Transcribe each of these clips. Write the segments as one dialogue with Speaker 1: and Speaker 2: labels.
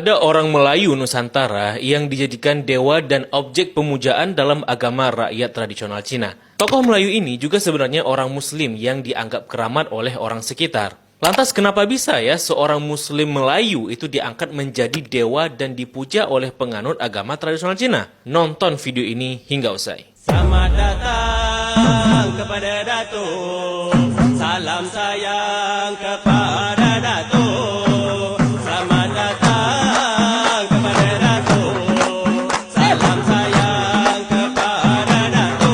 Speaker 1: Ada orang Melayu Nusantara yang dijadikan dewa dan objek pemujaan dalam agama rakyat tradisional Cina. Tokoh Melayu ini juga sebenarnya orang Muslim yang dianggap keramat oleh orang sekitar. Lantas kenapa bisa ya seorang Muslim Melayu itu diangkat menjadi dewa dan dipuja oleh penganut agama tradisional Cina? Nonton video ini hingga usai.
Speaker 2: Selamat datang kepada Datuk. Salam sayang kepada Datuk. Selamat datang kepada Datuk. Salam sayang kepada Datuk.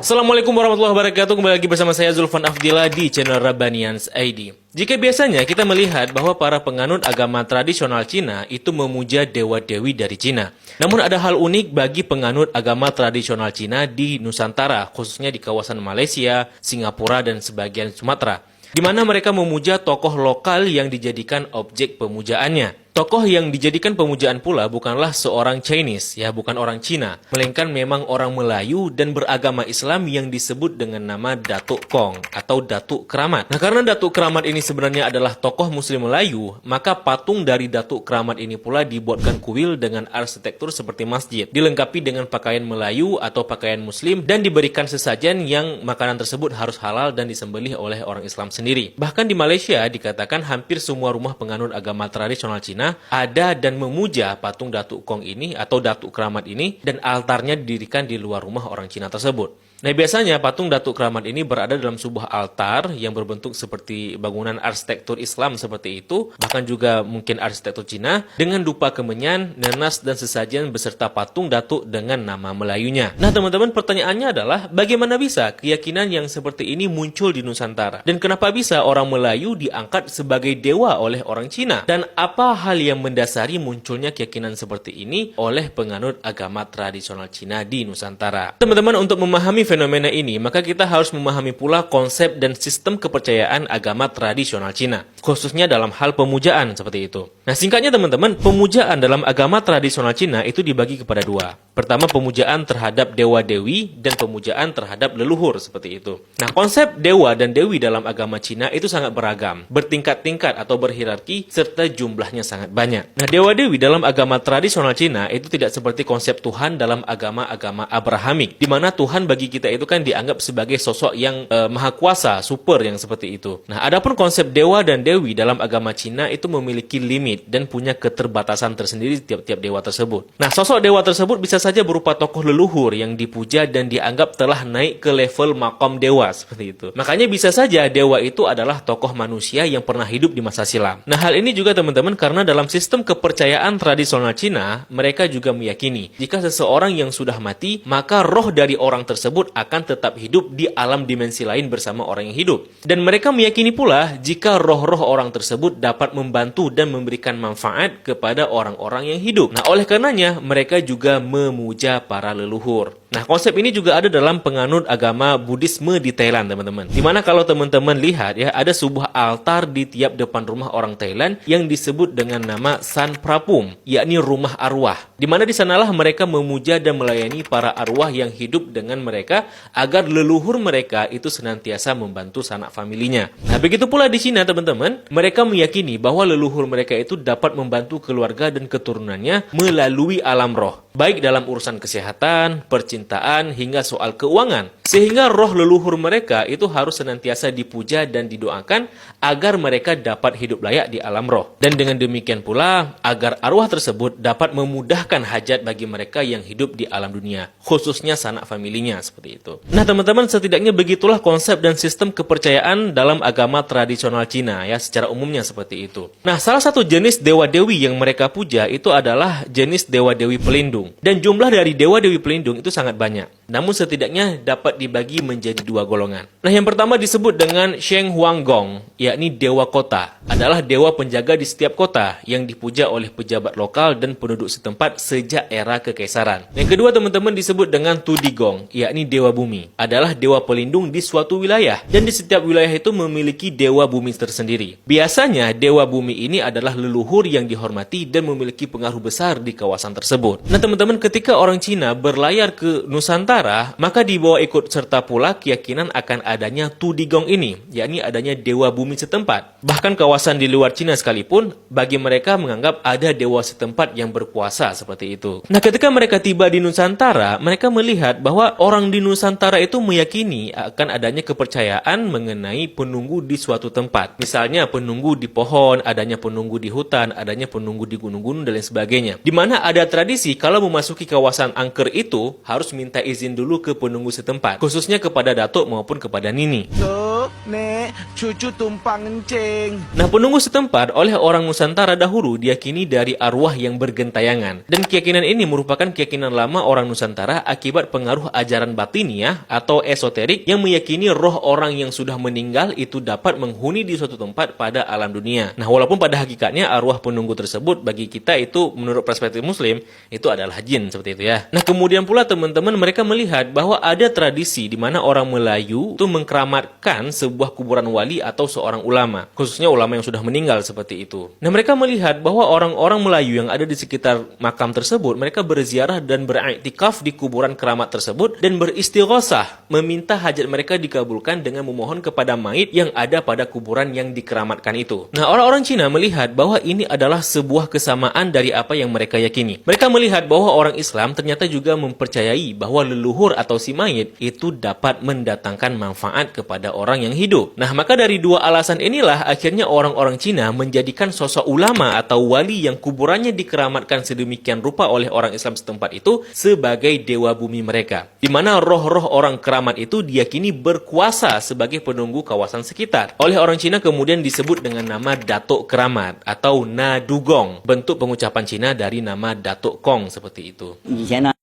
Speaker 1: Assalamualaikum warahmatullahi wabarakatuh. Kembali lagi bersama saya Zulfan Afdillah di channel Rabbanians ID. Jika biasanya kita melihat bahwa para penganut agama tradisional Cina itu memuja dewa-dewi dari Cina. Namun ada hal unik bagi penganut agama tradisional Cina di Nusantara, khususnya di kawasan Malaysia, Singapura, dan sebagian Sumatera, di mana mereka memuja tokoh lokal yang dijadikan objek pemujaannya. Tokoh yang dijadikan pemujaan pula bukanlah seorang Chinese, ya bukan orang Cina, melainkan memang orang Melayu dan beragama Islam yang disebut dengan nama Datuk Kong atau Datuk Keramat. Nah, karena Datuk Keramat ini sebenarnya adalah tokoh Muslim Melayu, maka patung dari Datuk Keramat ini pula dibuatkan kuil dengan arsitektur seperti masjid, dilengkapi dengan pakaian Melayu atau pakaian Muslim, dan diberikan sesajen yang makanan tersebut harus halal dan disembelih oleh orang Islam sendiri. Bahkan di Malaysia dikatakan hampir semua rumah penganut agama tradisional Cina ada dan memuja patung Datuk Kong ini atau Datuk Keramat ini, dan altarnya didirikan di luar rumah orang Cina tersebut. Nah, biasanya patung Datuk Keramat ini berada dalam sebuah altar yang berbentuk seperti bangunan arsitektur Islam seperti itu, bahkan juga mungkin arsitektur Cina, dengan dupa kemenyan, nanas, dan sesajen beserta patung Datuk dengan nama Melayunya. Nah, teman-teman, pertanyaannya adalah bagaimana bisa keyakinan yang seperti ini muncul di Nusantara? Dan kenapa bisa orang Melayu diangkat sebagai dewa oleh orang Cina? Dan apa hal yang mendasari munculnya keyakinan seperti ini oleh penganut agama tradisional Cina di Nusantara? Teman-teman, untuk memahami fenomena ini, maka kita harus memahami pula konsep dan sistem kepercayaan agama tradisional Cina, khususnya dalam hal pemujaan seperti itu. Nah, singkatnya teman-teman, pemujaan dalam agama tradisional Cina itu dibagi kepada dua. Pertama, pemujaan terhadap dewa-dewi dan pemujaan terhadap leluhur seperti itu. Nah, konsep dewa dan dewi dalam agama Cina itu sangat beragam, bertingkat-tingkat atau berhierarki, serta jumlahnya sangat banyak. Nah, dewa-dewi dalam agama tradisional Cina itu tidak seperti konsep Tuhan dalam agama-agama Abrahamik, di mana Tuhan bagi kita itu kan dianggap sebagai sosok yang maha kuasa, super yang seperti itu. Nah, adapun konsep dewa dan dewi dalam agama Cina itu memiliki limit dan punya keterbatasan tersendiri tiap-tiap dewa tersebut. Nah, sosok dewa tersebut bisa saja berupa tokoh leluhur yang dipuja dan dianggap telah naik ke level makom dewa seperti itu. Makanya bisa saja dewa itu adalah tokoh manusia yang pernah hidup di masa silam. Nah, hal ini juga teman-teman karena dalam sistem kepercayaan tradisional Cina, mereka juga meyakini jika seseorang yang sudah mati, maka roh dari orang tersebut akan tetap hidup di alam dimensi lain bersama orang yang hidup. Dan mereka meyakini pula jika roh-roh orang tersebut dapat membantu dan memberikan manfaat kepada orang-orang yang hidup. Nah, oleh karenanya mereka juga memuja para leluhur. Nah, konsep ini juga ada dalam penganut agama Buddhisme di Thailand, teman-teman. Dimana kalau teman-teman lihat ya, ada sebuah altar di tiap depan rumah orang Thailand yang disebut dengan nama San Prapum, yakni rumah arwah. Dimana di sanalah mereka memuja dan melayani para arwah yang hidup dengan mereka agar leluhur mereka itu senantiasa membantu sanak familinya. Nah, begitu pula di Cina, teman-teman, mereka meyakini bahwa leluhur mereka itu dapat membantu keluarga dan keturunannya melalui alam roh, baik dalam urusan kesehatan, percintaan, hingga soal keuangan. Sehingga roh leluhur mereka itu harus senantiasa dipuja dan didoakan agar mereka dapat hidup layak di alam roh. Dan dengan demikian pula, agar arwah tersebut dapat memudahkan hajat bagi mereka yang hidup di alam dunia, khususnya sanak familinya, seperti itu. Nah, teman-teman, setidaknya begitulah konsep dan sistem kepercayaan dalam agama tradisional Cina, ya, secara umumnya seperti itu. Nah, salah satu jenis dewa-dewi yang mereka puja itu adalah jenis dewa-dewi pelindung. Dan jumlah dari dewa-dewi pelindung itu sangat banyak. Namun setidaknya dapat dibagi menjadi dua golongan. Nah, yang pertama disebut dengan Sheng Huang Gong, yakni dewa kota. Adalah dewa penjaga di setiap kota yang dipuja oleh pejabat lokal dan penduduk setempat sejak era kekaisaran. Yang kedua, teman-teman, disebut dengan Tudigong, yakni dewa bumi. Adalah dewa pelindung di suatu wilayah. Dan di setiap wilayah itu memiliki dewa bumi tersendiri. Biasanya dewa bumi ini adalah leluhur yang dihormati dan memiliki pengaruh besar di kawasan tersebut. Nah, teman-teman, ketika orang Cina berlayar ke ke Nusantara, maka dibawa ikut serta pula keyakinan akan adanya Tudigong ini, yakni adanya dewa bumi setempat. Bahkan kawasan di luar Cina sekalipun, bagi mereka menganggap ada dewa setempat yang berkuasa seperti itu. Nah, ketika mereka tiba di Nusantara, mereka melihat bahwa orang di Nusantara itu meyakini akan adanya kepercayaan mengenai penunggu di suatu tempat. Misalnya penunggu di pohon, adanya penunggu di hutan, adanya penunggu di gunung-gunung dan lain sebagainya. Di mana ada tradisi kalau memasuki kawasan angker itu harus minta izin dulu ke penunggu setempat, khususnya kepada datuk maupun kepada nini.
Speaker 3: Tuk, Nek, cucu tumpang encing.
Speaker 1: Nah, penunggu setempat oleh orang Nusantara dahulu diyakini dari arwah yang bergentayangan. Dan keyakinan ini merupakan keyakinan lama orang Nusantara akibat pengaruh ajaran batiniah atau esoterik yang meyakini roh orang yang sudah meninggal itu dapat menghuni di suatu tempat pada alam dunia. Nah, walaupun pada hakikatnya arwah penunggu tersebut bagi kita itu menurut perspektif Muslim itu adalah jin seperti itu ya. Nah, kemudian pula teman-teman mereka melihat bahwa ada tradisi di mana orang Melayu itu mengkeramatkan sebuah kuburan wali atau seorang ulama, khususnya ulama yang sudah meninggal seperti itu. Nah, mereka melihat bahwa orang-orang Melayu yang ada di sekitar makam tersebut, mereka berziarah dan beriktikaf di kuburan keramat tersebut dan beristighosah, meminta hajat mereka dikabulkan dengan memohon kepada mayit yang ada pada kuburan yang dikeramatkan itu. Nah, orang-orang Cina melihat bahwa ini adalah sebuah kesamaan dari apa yang mereka yakini. Mereka melihat bahwa orang Islam ternyata juga mempercayai bahwa leluhur atau si mayit itu dapat mendatangkan manfaat kepada orang yang hidup. Nah, maka dari dua alasan inilah akhirnya orang-orang Cina menjadikan sosok ulama atau wali yang kuburannya dikeramatkan sedemikian rupa oleh orang Islam setempat itu sebagai dewa bumi mereka. Di mana roh-roh orang keramat itu diyakini berkuasa sebagai penunggu kawasan sekitar. Oleh orang Cina kemudian disebut dengan nama Datuk Keramat atau Na Dugong, bentuk pengucapan Cina dari nama Datuk Kong seperti itu.
Speaker 4: 以前呢，